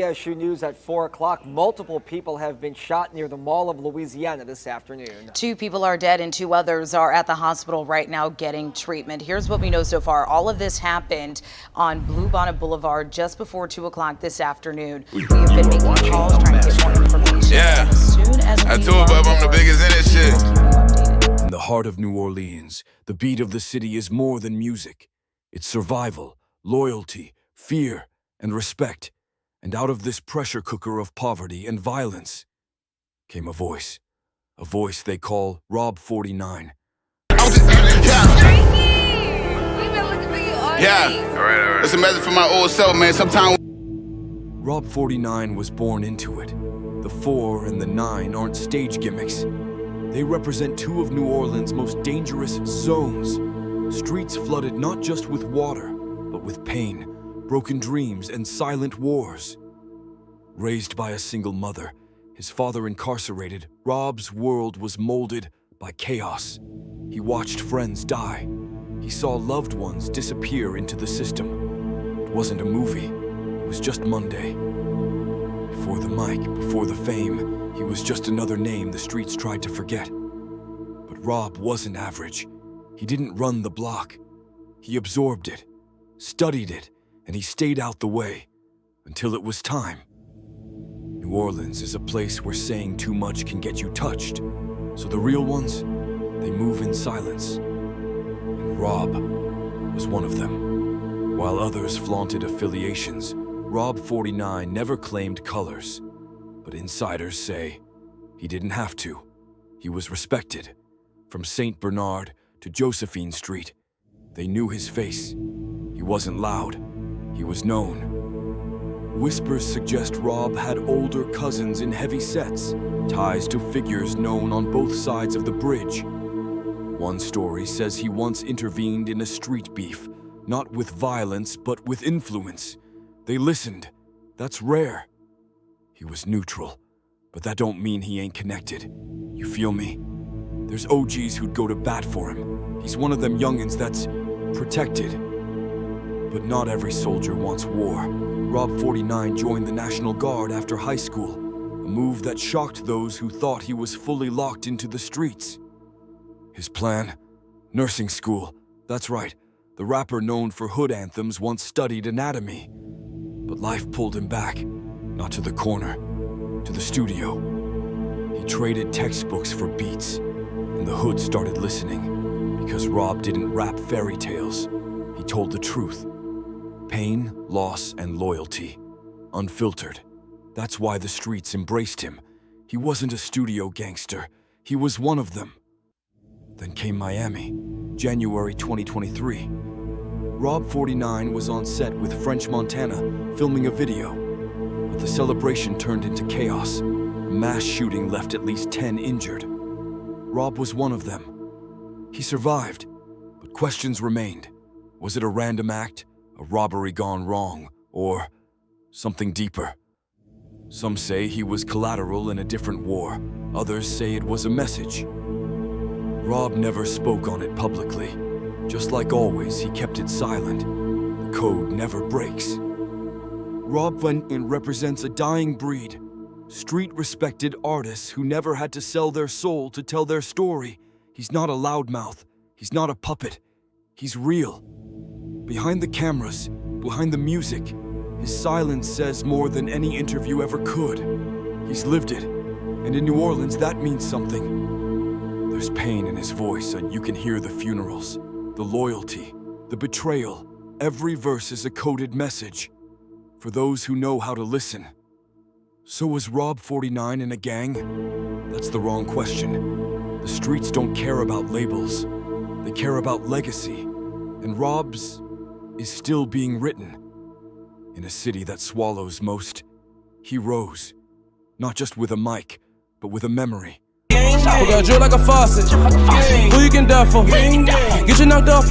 ASU News at 4 o'clock. Multiple people have been shot near the Mall of Louisiana this afternoon. 2 people are dead and 2 others are at the hospital right now getting treatment. Here's what we know so far. All of this happened on Bluebonnet Boulevard just before 2 o'clock this afternoon. We have been making calls trying to get more information. Yeah, as soon as I told Bob I'm the biggest in this shit. In the heart of New Orleans, the beat of the city is more than music. It's survival, loyalty, fear, and respect. And out of this pressure cooker of poverty and violence came a voice they call Rob49. Yeah, all right. It's a message for my old self, man. Sometimes Rob49 was born into it. The 4 and the 9 aren't stage gimmicks. They represent 2 of New Orleans' most dangerous zones. Streets flooded not just with water, but with pain, broken dreams, and silent wars. Raised by a single mother, his father incarcerated, Rob's world was molded by chaos. He watched friends die. He saw loved ones disappear into the system. It wasn't a movie, it was just Monday. Before the mic, before the fame, he was just another name the streets tried to forget. But Rob wasn't average. He didn't run the block. He absorbed it, studied it, and he stayed out the way until it was time. New Orleans is a place where saying too much can get you touched. So the real ones, they move in silence. And Rob was one of them. While others flaunted affiliations, Rob49 never claimed colors. But insiders say he didn't have to. He was respected. From St. Bernard to Josephine Street, they knew his face. He wasn't loud. He was known. Whispers suggest Rob had older cousins in heavy sets, ties to figures known on both sides of the bridge. One story says he once intervened in a street beef, not with violence, but with influence. They listened. That's rare. He was neutral, but that don't mean he ain't connected. You feel me? There's OGs who'd go to bat for him. He's one of them youngins that's protected. But not every soldier wants war. Rob49 joined the National Guard after high school, a move that shocked those who thought he was fully locked into the streets. His plan? Nursing school. That's right, the rapper known for hood anthems once studied anatomy. But life pulled him back, not to the corner, to the studio. He traded textbooks for beats, and the hood started listening, because Rob didn't rap fairy tales. He told the truth. Pain, loss, and loyalty. Unfiltered. That's why the streets embraced him. He wasn't a studio gangster. He was one of them. Then came Miami, January 2023. Rob49 was on set with French Montana, filming a video. But the celebration turned into chaos. A mass shooting left at least 10 injured. Rob was one of them. He survived, but questions remained. Was it a random act? A robbery gone wrong, or something deeper? Some say he was collateral in a different war. Others say it was a message. Rob never spoke on it publicly. Just like always, he kept it silent. The code never breaks. Rob49 represents a dying breed. Street-respected artists who never had to sell their soul to tell their story. He's not a loudmouth. He's not a puppet. He's real. Behind the cameras, behind the music, his silence says more than any interview ever could. He's lived it, and in New Orleans that means something. There's pain in his voice, and you can hear the funerals, the loyalty, the betrayal. Every verse is a coded message for those who know how to listen. So was Rob49 in a gang? That's the wrong question. The streets don't care about labels. They care about legacy, and Rob's is still being written. In a city that swallows most, he rose. Not just with a mic, but with a memory. We got drill like a faucet. Who you can die for? Get you knocked off.